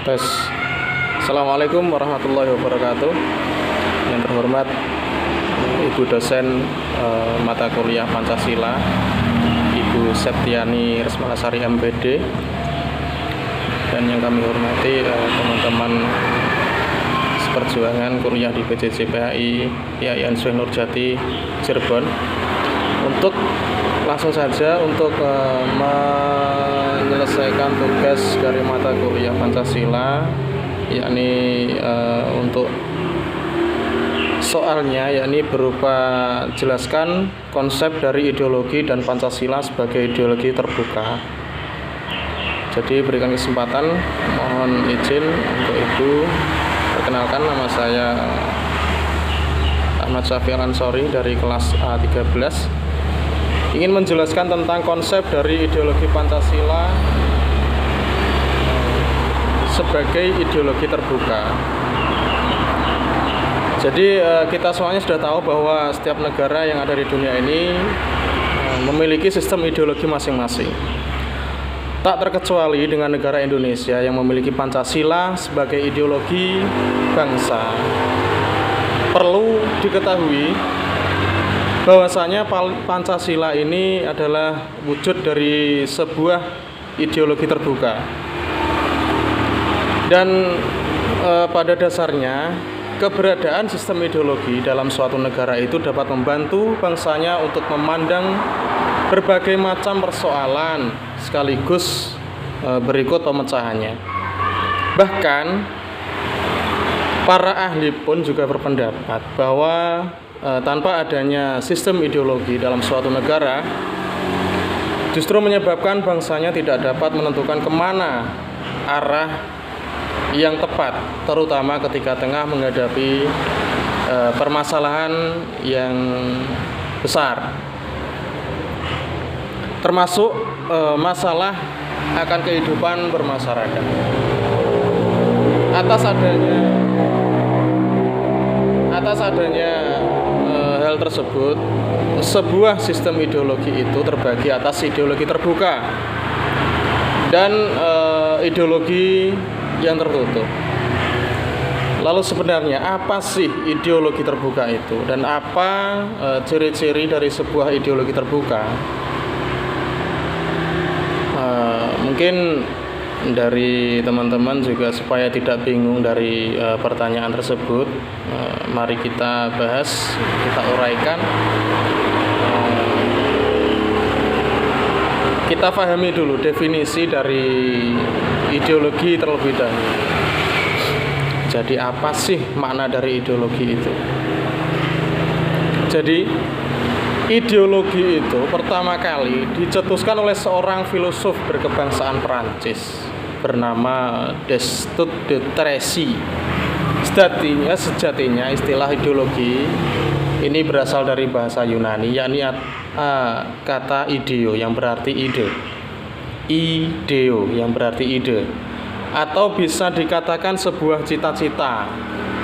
Tes. Assalamualaikum warahmatullahi wabarakatuh. Yang terhormat Ibu dosen mata kuliah Pancasila, Ibu Septiani Resmalasari MPD, dan yang kami hormati teman-teman seperjuangan kuliah di PJJ PHI IAIN Syekh Nurjati Cirebon. Untuk langsung saja untuk menyelesaikan tugas dari mata kuliah Pancasila, yakni untuk soalnya yakni berupa jelaskan konsep dari ideologi dan Pancasila sebagai ideologi terbuka. Jadi berikan kesempatan, mohon izin untuk Ibu. Perkenalkan, nama saya Ahmad Syafi'i Al-Ansori dari kelas A13. Ingin menjelaskan tentang konsep dari ideologi Pancasila sebagai ideologi terbuka. Jadi kita semuanya sudah tahu bahwa setiap negara yang ada di dunia ini memiliki sistem ideologi masing-masing. Tak terkecuali dengan negara Indonesia yang memiliki Pancasila sebagai ideologi bangsa. Perlu diketahui bahwasanya Pancasila ini adalah wujud dari sebuah ideologi terbuka. Dan pada dasarnya keberadaan sistem ideologi dalam suatu negara itu dapat membantu bangsanya untuk memandang berbagai macam persoalan sekaligus berikut pemecahannya. Bahkan para ahli pun juga berpendapat bahwa tanpa adanya sistem ideologi dalam suatu negara justru menyebabkan bangsanya tidak dapat menentukan kemana arah yang tepat, terutama ketika tengah menghadapi permasalahan yang besar, termasuk masalah akan kehidupan bermasyarakat. Atas adanya hal tersebut, sebuah sistem ideologi itu terbagi atas ideologi terbuka dan ideologi yang tertutup. Lalu sebenarnya apa sih ideologi terbuka itu, dan apa ciri-ciri dari sebuah ideologi terbuka? Mungkin dari teman-teman juga supaya tidak bingung dari pertanyaan tersebut, mari kita bahas, kita uraikan, kita pahami dulu definisi dari ideologi terlebih dahulu. Jadi apa sih makna dari ideologi itu? Jadi ideologi itu pertama kali dicetuskan oleh seorang filosof berkebangsaan Perancis bernama Destutt de Tracy. Sejatinya istilah ideologi ini berasal dari bahasa Yunani, yakni kata ideo yang berarti ide. Ideo yang berarti ide, atau bisa dikatakan sebuah cita-cita,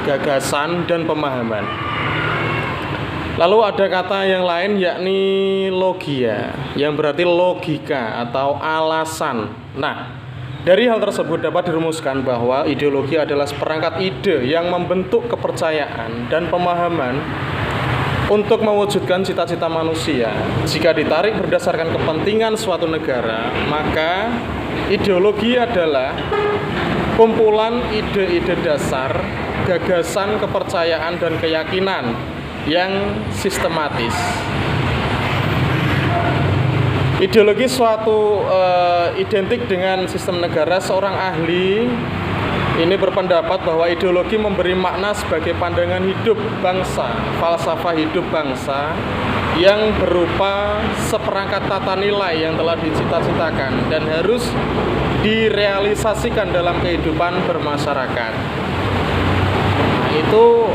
gagasan, dan pemahaman. Lalu ada kata yang lain, yakni logia, yang berarti logika atau alasan. Nah, dari hal tersebut dapat dirumuskan bahwa ideologi adalah seperangkat ide yang membentuk kepercayaan dan pemahaman untuk mewujudkan cita-cita manusia. Jika ditarik berdasarkan kepentingan suatu negara, maka ideologi adalah kumpulan ide-ide dasar, gagasan, kepercayaan, dan keyakinan yang sistematis. Ideologi suatu identik dengan sistem negara. Seorang ahli ini berpendapat bahwa ideologi memberi makna sebagai pandangan hidup bangsa, falsafah hidup bangsa yang berupa seperangkat tata nilai yang telah dicita-citakan dan harus direalisasikan dalam kehidupan bermasyarakat. Nah, itu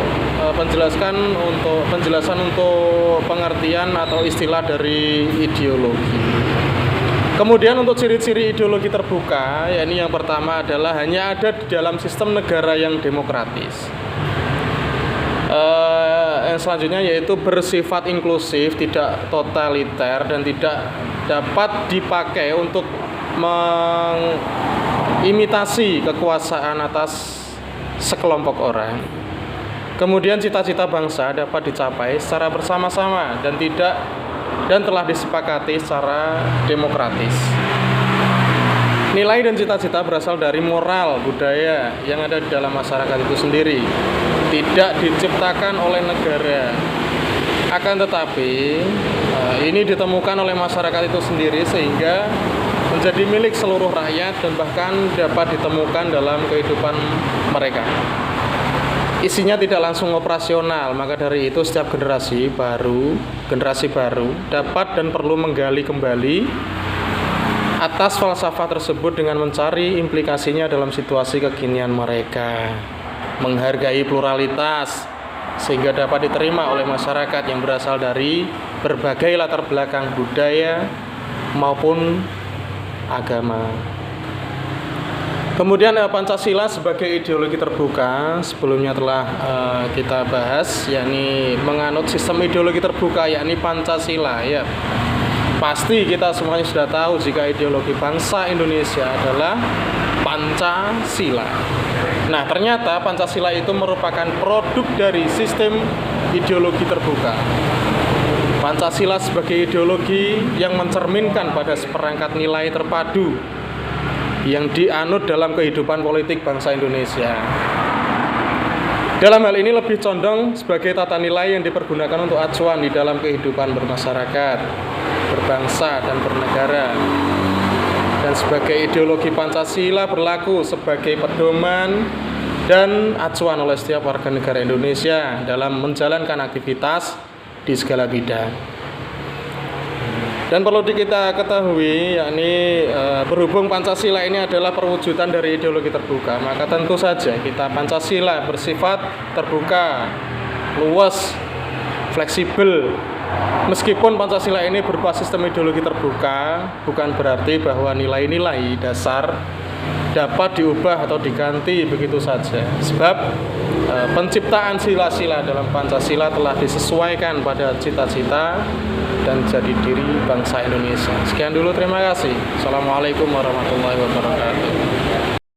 penjelasan untuk pengertian atau istilah dari ideologi. Kemudian untuk ciri-ciri ideologi terbuka, yakni yang pertama adalah hanya ada di dalam sistem negara yang demokratis. Yang selanjutnya yaitu bersifat inklusif, tidak totaliter, dan tidak dapat dipakai untuk imitasi kekuasaan atas sekelompok orang. Kemudian cita-cita bangsa dapat dicapai secara bersama-sama dan telah disepakati secara demokratis. Nilai dan cita-cita berasal dari moral budaya yang ada di dalam masyarakat itu sendiri, tidak diciptakan oleh negara. Akan tetapi ini ditemukan oleh masyarakat itu sendiri sehingga menjadi milik seluruh rakyat dan bahkan dapat ditemukan dalam kehidupan mereka. Isinya tidak langsung operasional, maka dari itu setiap generasi baru dapat dan perlu menggali kembali atas falsafah tersebut dengan mencari implikasinya dalam situasi kekinian mereka, menghargai pluralitas sehingga dapat diterima oleh masyarakat yang berasal dari berbagai latar belakang budaya maupun agama. Kemudian Pancasila sebagai ideologi terbuka sebelumnya telah kita bahas, yakni menganut sistem ideologi terbuka, yakni Pancasila ya. Pasti kita semuanya sudah tahu jika ideologi bangsa Indonesia adalah Pancasila. Nah, ternyata Pancasila itu merupakan produk dari sistem ideologi terbuka. Pancasila sebagai ideologi yang mencerminkan pada seperangkat nilai terpadu yang dianut dalam kehidupan politik bangsa Indonesia. Dalam hal ini lebih condong sebagai tata nilai yang dipergunakan untuk acuan di dalam kehidupan bermasyarakat, berbangsa, dan bernegara. Dan sebagai ideologi Pancasila berlaku sebagai pedoman dan acuan oleh setiap warga negara Indonesia dalam menjalankan aktivitas di segala bidang. Dan perlu kita ketahui, yakni berhubung Pancasila ini adalah perwujudan dari ideologi terbuka, maka tentu saja kita Pancasila bersifat terbuka, luas, fleksibel. Meskipun Pancasila ini berupa sistem ideologi terbuka, bukan berarti bahwa nilai-nilai dasar dapat diubah atau diganti begitu saja. Sebab penciptaan sila-sila dalam Pancasila telah disesuaikan pada cita-cita dan jati diri bangsa Indonesia. Sekian dulu, terima kasih. Assalamualaikum warahmatullahi wabarakatuh.